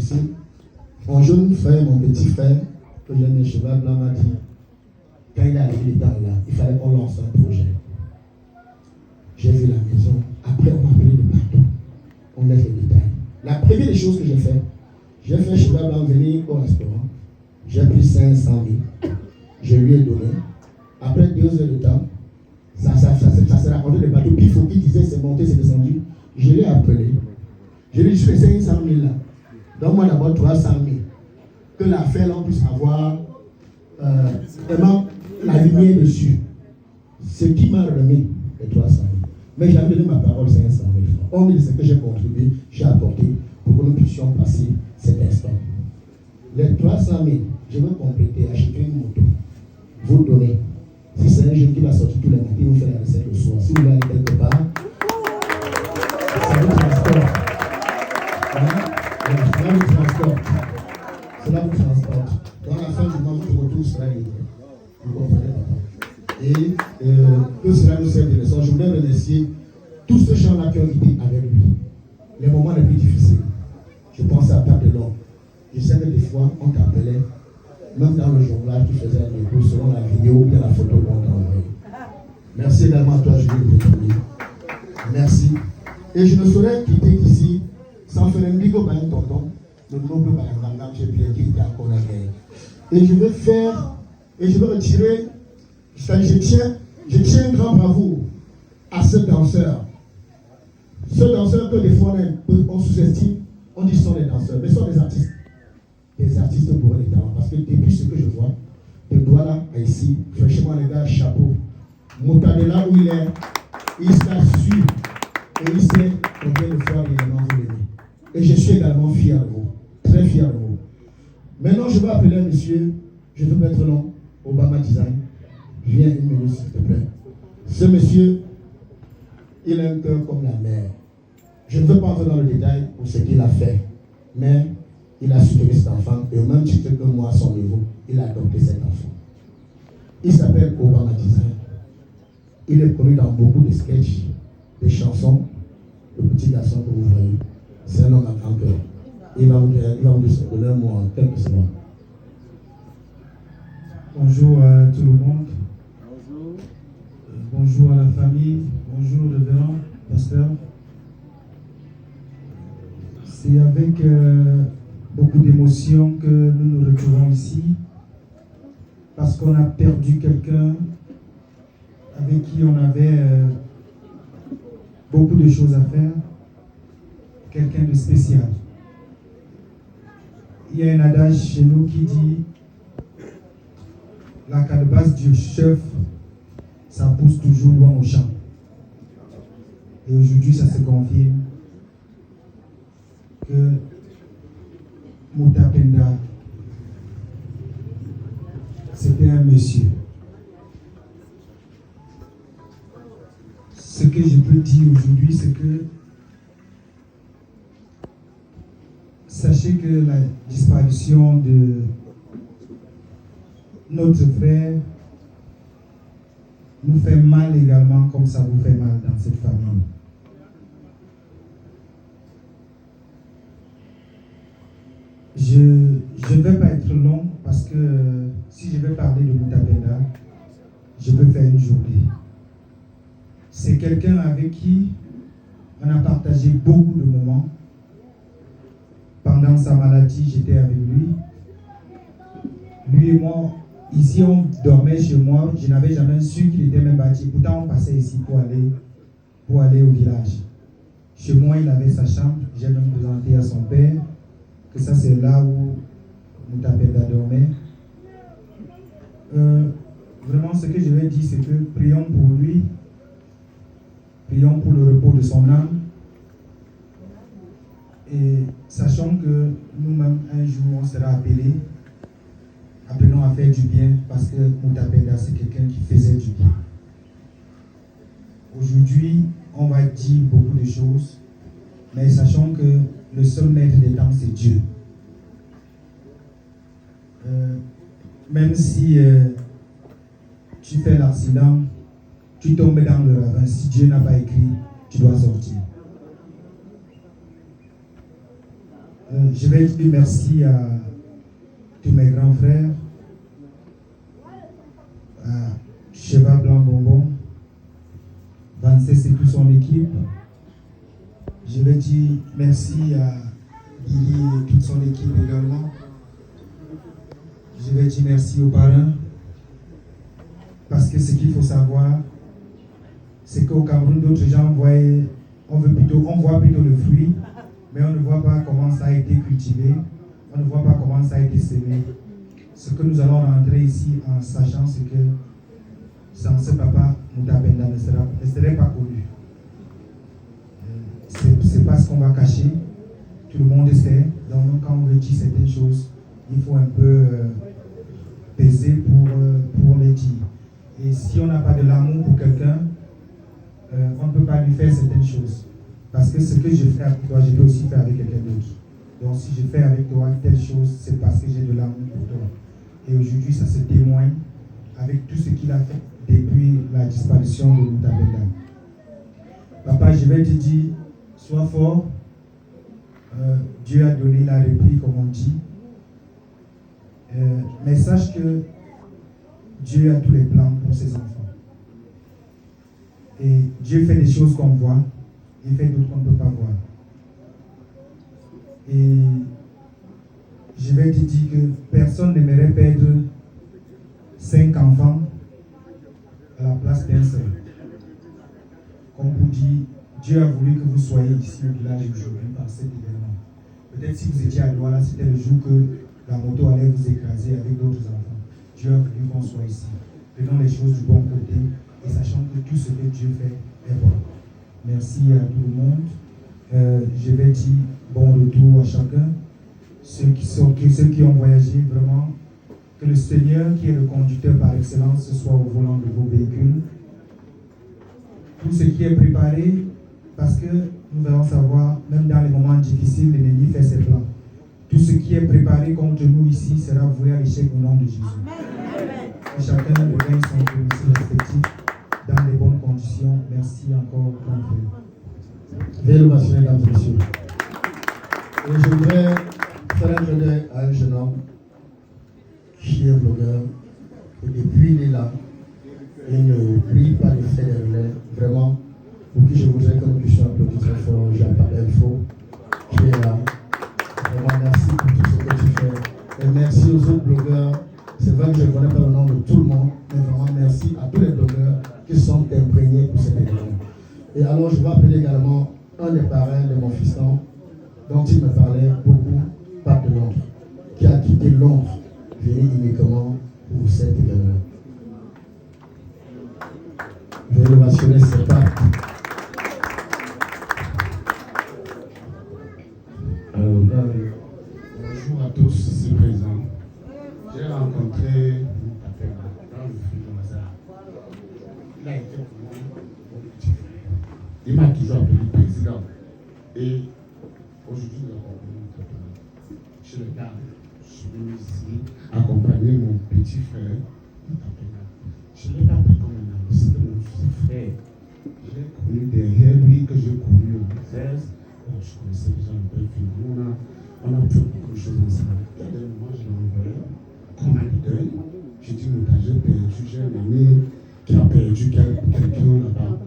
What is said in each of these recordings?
ici. Mon jeune frère, mon petit frère, que j'ai mes cheveux blancs, m'a dit, quand il est arrivé dans là, il fallait qu'on lance un projet. J'ai vu la maison. Après, on m'a appelé de partout. On laisse les détails. La première des choses que j'ai fait cheveux blancs venir au restaurant. J'ai pris 500 000. Je lui ai donné. Après 2 heures de temps, ça s'est raconté de partout. Puis il faut qu'il disait c'est monté, c'est descendu. Je l'ai appelé. Je lui ai dit, je fais 500 000 là. Donne-moi d'abord 300 000. Que l'affaire, on puisse avoir vraiment la lumière dessus. Ce qui m'a remis les 300 000. Mais j'avais donné ma parole 500 000 francs. Hormis de ce que j'ai contribué, j'ai apporté pour que nous puissions passer cet instant. Les 300 000, je veux compléter, acheter une moto. Vous donnez. Si c'est un jeune qui va sortir tous les matins, vous faites la recette le soir. Si vous voulez aller quelque part, ça vous transporte. Cela vous transporte. Cela vous transporte. Dans la fin du mois, votre retour sera libre. Vous comprenez, papa? Et que cela nous serve de leçon. Je voulais remercier tous ces gens-là qui ont été avec lui. Les moments les plus difficiles. Je pense à Pape Delon. Je sais que des fois, on t'appelait, même dans le journal, tu faisais un écho selon la vidéo ou bien la photo qu'on t'a envoyée. Merci également à toi, Julie Pétoni. Merci. Et je ne saurais quitter ici sans faire un bigo par un tonton, le noble par un gangam, j'ai bien dit, il y a encore la guerre. Et je veux retirer, je tiens un grand bravo à ce danseur. Ce danseur que des fois on sous-estime, on dit que ce sont des danseurs, mais ce sont des artistes. Des artistes pour les talents. Parce que depuis ce que je vois, de Douala à ici, franchement les gars, chapeau. Moutadela où il est, il s'assure et il sait combien de fois réellement vous l'aimez. Et je suis également fier de vous, très fier de vous. Maintenant, je vais appeler un monsieur, je veux mettre long, Obama Design. Viens une minute s'il te plaît. Ce monsieur, il a un cœur comme la mer. Je ne veux pas entrer dans le détail pour ce qu'il a fait, mais il a soutenu cet enfant et au même titre que moi, à son niveau, il a adopté cet enfant. Il s'appelle Obama Design. Il est connu dans beaucoup de sketchs, des chansons. Le petit garçon que vous voyez, c'est un homme à grand cœur. Il va vous donner un mot en quelques secondes. Bonjour à tout le monde. Bonjour à la famille. Bonjour le révérend pasteur. C'est avec beaucoup d'émotion que nous nous retrouvons ici parce qu'on a perdu quelqu'un avec qui on avait beaucoup de choses à faire, quelqu'un de spécial. Il y a un adage chez nous qui dit la calebasse du chef, ça pousse toujours loin au champ. Et aujourd'hui, ça se confirme que Moutapenda, c'était un monsieur. Ce que je peux dire aujourd'hui, c'est que sachez que la disparition de notre frère nous fait mal également, comme ça vous fait mal dans cette famille. Je ne vais pas être long parce que si je vais parler de Moutapenda, je peux faire une journée. C'est quelqu'un avec qui on a partagé beaucoup de moments. Pendant sa maladie, j'étais avec lui. Lui et moi, ici on dormait chez moi. Je n'avais jamais su qu'il était même bâti. Pourtant, on passait ici pour aller au village. Chez moi, il avait sa chambre. J'ai même présenté à son père que ça, c'est là où Moutapenda dormait. Vraiment, ce que je vais dire, c'est que prions pour lui. Prions pour le repos de son âme. Et sachons que nous-mêmes, un jour, on sera appelés. Appelons à faire du bien parce que Moutapenda, c'est quelqu'un qui faisait du bien. Aujourd'hui, on va dire beaucoup de choses, mais sachons que le seul maître des temps, c'est Dieu. Même si tu fais l'accident, tu tombes dans le ravin, si Dieu n'a pas écrit, tu dois sortir. Je vais dire merci à tous mes grands frères, à Cheval Blanc Bonbon, Vancès et toute son équipe. Je vais dire merci à Billy et toute son équipe également. Je vais dire merci aux parrains, parce que ce qu'il faut savoir, c'est qu'au Cameroun, d'autres gens voient plutôt le fruit, mais on ne voit pas comment ça a été cultivé, on ne voit pas comment ça a été semé. Ce que nous allons rentrer ici en sachant, c'est que sans ce papa, Moutapenda ne serait pas connu. C'est pas ce qu'on va cacher, tout le monde sait. Donc quand on veut dire certaines choses, il faut un peu peser pour les dire. Et si on n'a pas de l'amour pour quelqu'un, on ne peut pas lui faire certaines choses. Parce que ce que je fais avec toi, je peux aussi faire avec quelqu'un d'autre. Donc si je fais avec toi telle chose, c'est parce que j'ai de l'amour pour toi. Et aujourd'hui, ça se témoigne avec tout ce qu'il a fait depuis la disparition de Moutapenda. Papa, je vais te dire, sois fort. Dieu a donné la réplique, comme on dit. Mais sache que Dieu a tous les plans pour ses enfants. Et Dieu fait des choses qu'on voit, il fait d'autres qu'on ne peut pas voir. Et je vais te dire que personne n'aimerait perdre 5 enfants à la place d'un seul. Comme vous dit, Dieu a voulu que vous soyez ici au village aujourd'hui par cet événement. Peut-être si vous étiez à Douala, c'était le jour que la moto allait vous écraser avec d'autres enfants. Dieu a voulu qu'on soit ici. Prenons les choses du bon côté et sachant que tout ce que Dieu fait est bon. Merci à tout le monde. Je vais dire bon retour à chacun. Ceux qui ont voyagé, vraiment, que le Seigneur, qui est le conducteur par excellence, soit au volant de vos véhicules. Tout ce qui est préparé, parce que nous allons savoir, même dans les moments difficiles, l'ennemi fait ses plans. Tout ce qui est préparé contre nous ici sera voué à l'échec au nom de Jésus. Et chacun regagne son domicile respectif dans les bonnes conditions. Merci encore, grand frère. Veuillez l'ovation, mesdames et messieurs. Et je voudrais faire un clin d'œil à un jeune homme qui est blogueur. Et depuis il est là, il ne prie pas de faire des relais. Vraiment, pour qui je voudrais que nous puissions applaudir très fort Jean-Paul Elfo, qui est là. Vraiment, merci pour tout ce que tu fais. Et merci aux autres blogueurs. C'est vrai que je ne connais pas le nom de tout le monde, mais vraiment merci à tous les blogueurs qui sont imprégnés pour cet événement. Et alors, je vais appeler également un des parrains de mon fiston, dont il me parlait beaucoup, Pape de Londres, qui a quitté Londres, venu uniquement pour cet événement. Je vais l'ovationner, c'est Pape. Bonjour à tous ici présents. J'ai rencontré Moutapenda dans le fruit de Mazara. Il a été pour moi mon petit frère. Il m'a toujours appelé président. Et aujourd'hui, nous accompagnons Moutapenda. Je le garde. Je suis venu ici accompagner mon petit frère Moutapenda. Je ne l'ai pas pris comme un ami, c'était mon petit frère. Je l'ai connu derrière lui, que j'ai connu en 16. Bon, je connaissais déjà un peu le film. On a fait beaucoup de choses ensemble. Il y a des moments, je l'ai envoyé. Quand on a dit deuil, j'ai dit, j'ai perdu, j'ai un ami qui a perdu quelqu'un là-bas.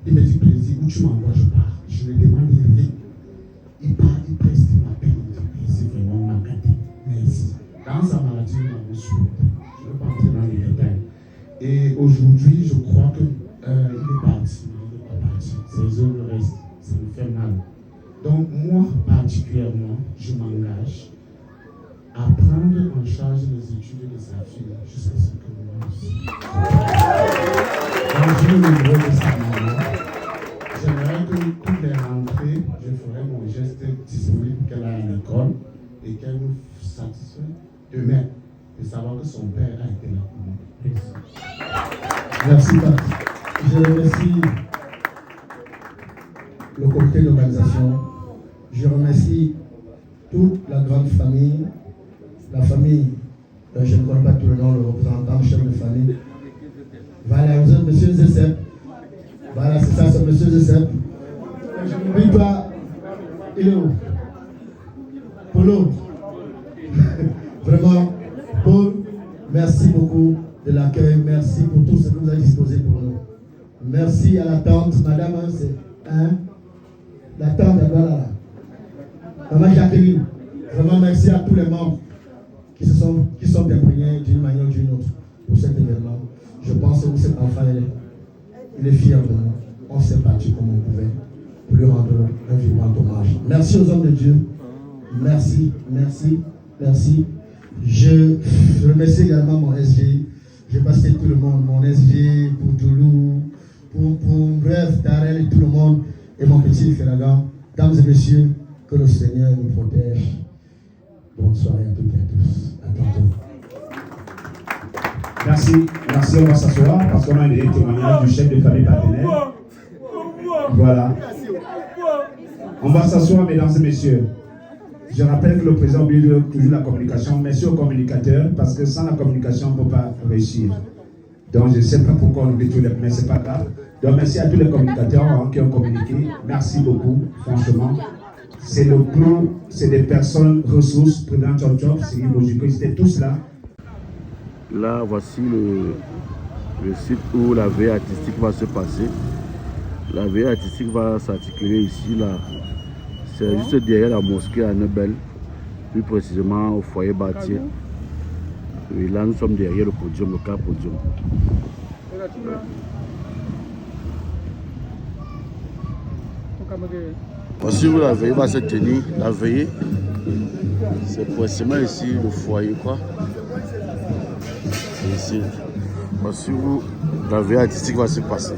Il me dit, plaisir, où tu m'envoies, je pars. Je lui demande rien. Il part, il presse, il m'appelle, il me dit, plaisir, vraiment, on m'a gâté. Merci. Dans sa maladie, il m'a supporté. Je ne vais pas entrer dans les détails. Et aujourd'hui, je crois qu'il est parti. Il n'est pas parti. Ses œuvres restent. Ça me fait mal. Donc, moi, particulièrement, je m'engage à prendre en charge les études de sa fille jusqu'à ce que moi aussi. Donc, je me vois de sa maman. J'aimerais que toutes les rentrées, je ferai mon geste disponible qu'elle a à l'école et qu'elle nous satisfait demain de savoir que son père a été là pour nous. Merci, Pape. Je remercie le comité d'organisation. Je remercie toute la grande famille, la famille, je ne connais pas tout le nom, le représentant, chef de famille. Voilà, vous êtes monsieur Zesep. Voilà, c'est ça, c'est monsieur Zesep. Je n'oublie pas, il est où? Paul. Vraiment, Paul, merci beaucoup de l'accueil. Merci pour tout ce que vous avez disposé pour nous. Merci à la tante, madame, c'est la tante de là. Maman Jacqueline, vraiment merci à tous les membres qui sont imprégnés d'une manière ou d'une autre pour cet événement. Je pense que cet enfant, il est fier de nous. On s'est battu comme on pouvait pour lui rendre un vibrant hommage. Merci aux hommes de Dieu. Merci, merci, merci. Je remercie également mon SG. Je passe tout le monde, mon SG, pour Doulou, pour bref, Darel et tout le monde, et mon petit Ferragan. Dames et messieurs, que le Seigneur nous protège. Bonne soirée à toutes et à tous. À tantôt. Merci, merci, on va s'asseoir parce qu'on a des témoignages du chef de famille partenaire. Voilà. On va s'asseoir, mesdames et messieurs. Je rappelle que le président oublie toujours la communication. Merci aux communicateurs parce que sans la communication, on ne peut pas réussir. Donc je ne sais pas pourquoi on oublie tout les, mais ce n'est pas grave. Donc merci à tous les communicateurs qui ont communiqué. Merci beaucoup, franchement. C'est le crew, c'est des personnes ressources, président Tchop, Siri Bojiko, ils étaient tous là. Là, voici le site où la veille artistique va se passer. La veille artistique va s'articuler ici, là. C'est juste derrière la mosquée à Nebel, plus précisément au foyer bâti. Et là, nous sommes derrière le podium, le cas podium. Voici où la veille va se tenir. La veille, c'est précisément ici le foyer, quoi. C'est ici. Voici où la veille artistique va se passer.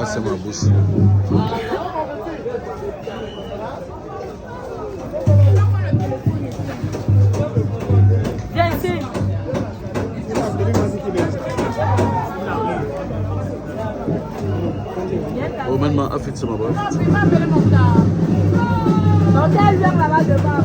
C'est ma bouche. Viens ici. Oh, maintenant, affiche ça, ma boîte. Donc, elle vient là-bas devant.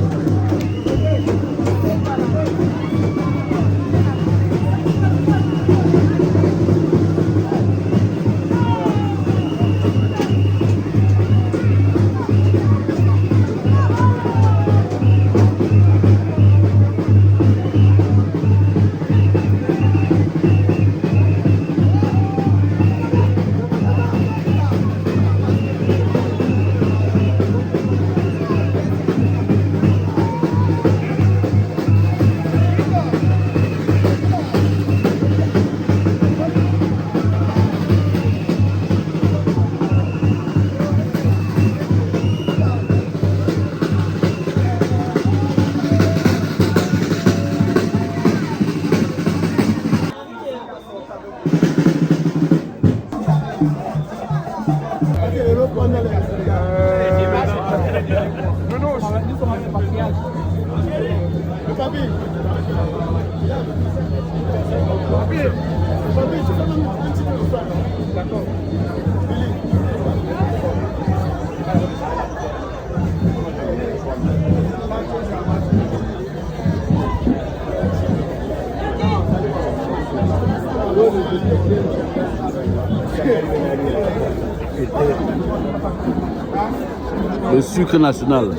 Le sucre national.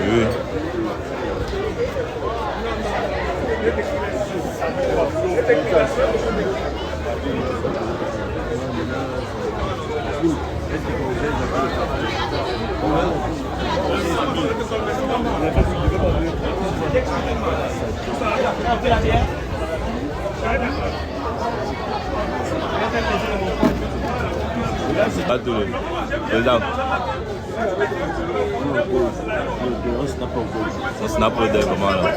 Oui. On snap de comment là?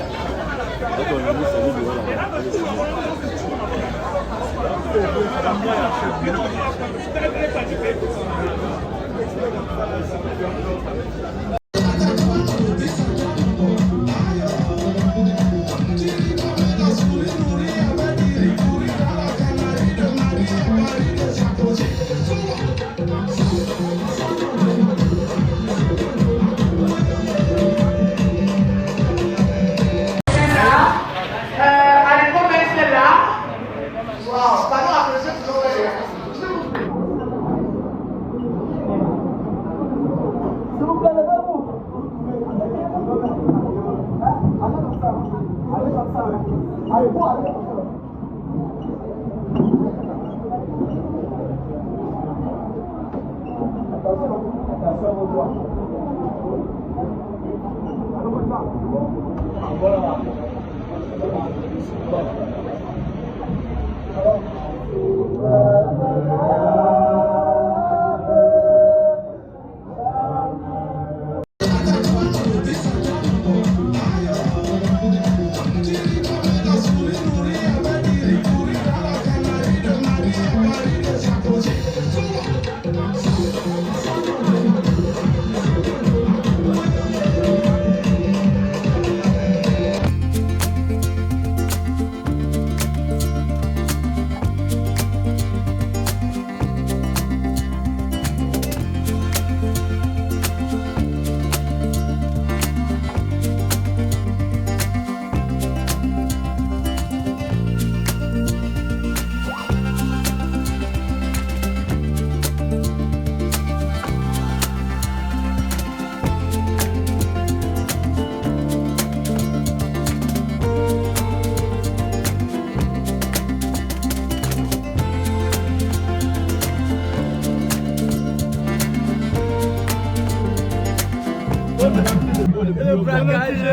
Le braquage.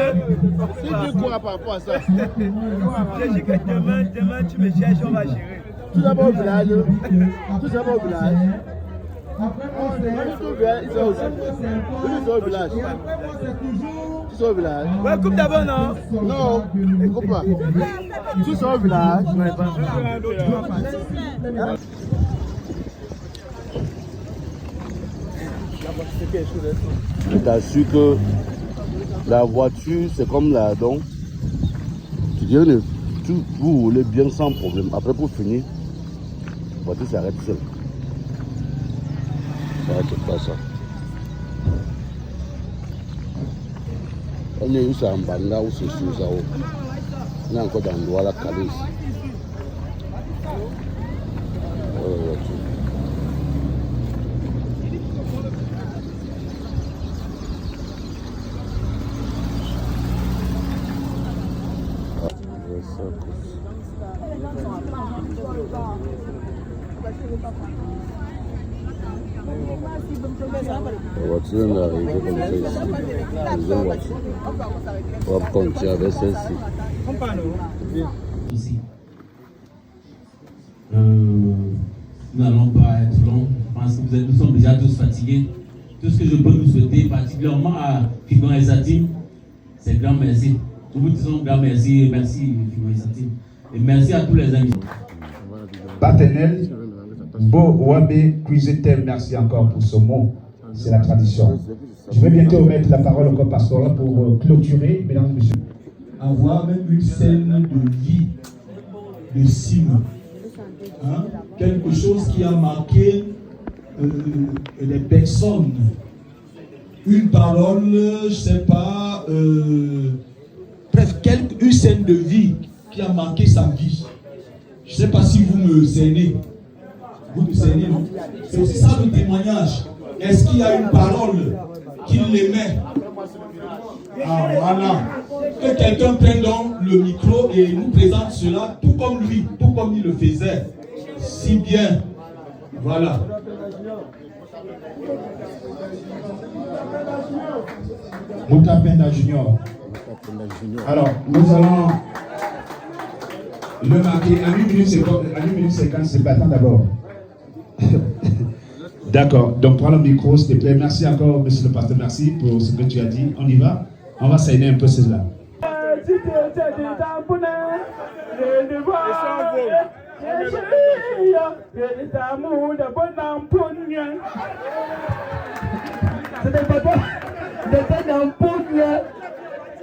Si tu crois par rapport à ça. J'ai dit que demain tu me cherches, on va gérer. Tout d'abord au village. Tout d'abord au village. Tout au village. Tout au village. Ouais, coupe d'abord, non? Non, coupe pas. Tout au village. Je t'assure que la voiture, c'est comme la don. Tu dis, vous roulez bien sans problème. Après, pour finir, la voiture s'arrête seule. Ça n'arrête pas ça. On est où ça en Banga ou c'est sur ça. On est encore dans le droit à la calée ici. Voilà la voiture. La voiture est arrivée comme ça ici. Deuxième voiture. On va continuer avec celle-ci. Nous n'allons pas être longs. Je pense que nous sommes déjà tous fatigués. Tout ce que je peux nous souhaiter, particulièrement à Figon et Satim, c'est grand merci. Nous vous disons grand merci et merci Figon et Satim. Et merci à tous les amis. paternel, Bo Wabe Kuizete, merci encore pour ce mot. C'est la tradition. Je vais bientôt remettre la parole au corps pastoral pour clôturer, mesdames et messieurs. Avoir même une scène de vie, de cime. Hein? Quelque chose qui a marqué les personnes. Une parole, je ne sais pas, bref, une scène de vie qui a marqué sa vie. Je ne sais pas si vous me cernez. Vous me cernez, non? C'est aussi ça le témoignage. Est-ce qu'il y a une parole qui l'aimait? Ah, voilà. Que quelqu'un prenne donc le micro et nous présente cela tout comme lui, tout comme il le faisait. Si bien. Voilà. Moutapenda Junior. Alors, nous allons le marquer à 1 minute 50, c'est battant d'abord. D'accord, donc prends le micro, s'il te plaît. Merci encore, monsieur le pasteur, merci pour ce que tu as dit. On y va? On va s'aider un peu cela.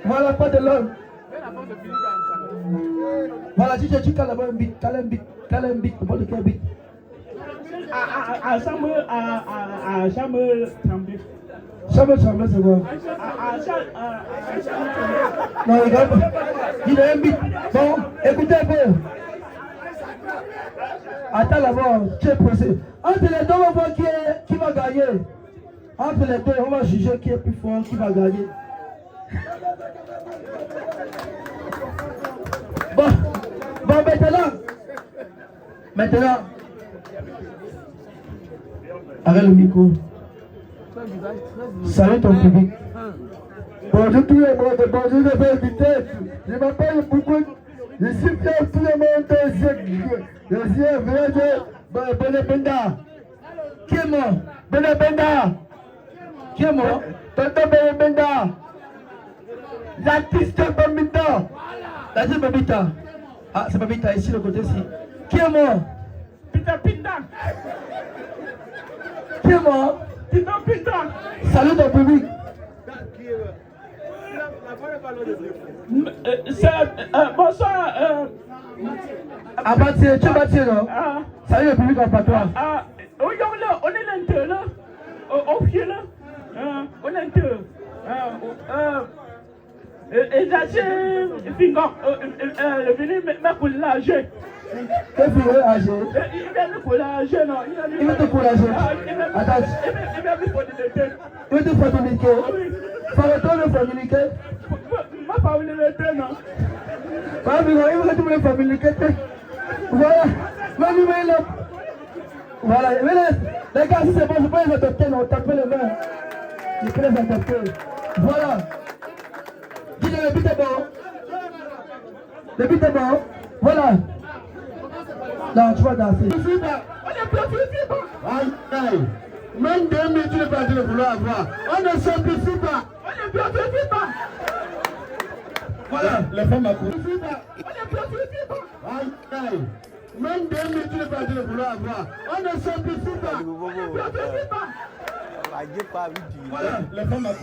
Voilà, pas de l'homme. Voilà, si je dis Calabon, Calembic, pas de quel bit. Chambre, c'est bon. Non, regarde. Il a un bit. Bon, écoutez un peu. Attends là-bas, tu es pressé. Entre les deux, on va voir qui va gagner. Entre les deux, on va juger qui est plus fort, qui va gagner. Bon, maintenant, arrête le micro. Salut ton public. Bonjour tout le monde, bonjour les invités. Je m'appelle beaucoup. Je suis fier tout le monde. Je suis vrai Benebenda. Qui est mort? Benebenda. Qui est mort? Tonton Benebenda. L'artiste Babita. L'artiste Babita. Ah, c'est Babita ici, le côté-ci. Qui est mort? Pita. Qui est mort? Pita. Salut ton public. Bonsoir. Abattez, tu es battu, non? Salut le public en patois. On est l'intérieur là. Au pied là. On est l'intérieur. Et j'ai venu me collager. Qu'est-ce que tu veux âgé? Il vient me collager, non? Il veut te collager? Attends. Il vient me communiquer. Il veut te communiquer? Faut-il le communiquer? Ma communiquer, non? Il veut te me communiquer. Voilà. Voilà. Les gars, si c'est bon, je peux les adopter, non? Tapez les mains. Je peux les adopter. Voilà. Dis le but est bon. Le but est bon. Voilà. Non, tu vas danser. On est plus pas. Même 2 minutes, tu n'es pas en train de vouloir avoir. On ne simplifie pas. On ne simplifie pas. Voilà. Les femmes à coups. On ne simplifie pas. Même 2 minutes, tu n'es pas en train de vouloir avoir. On ne simplifie pas. On ne simplifie pas. Voilà. Les femmes à coups.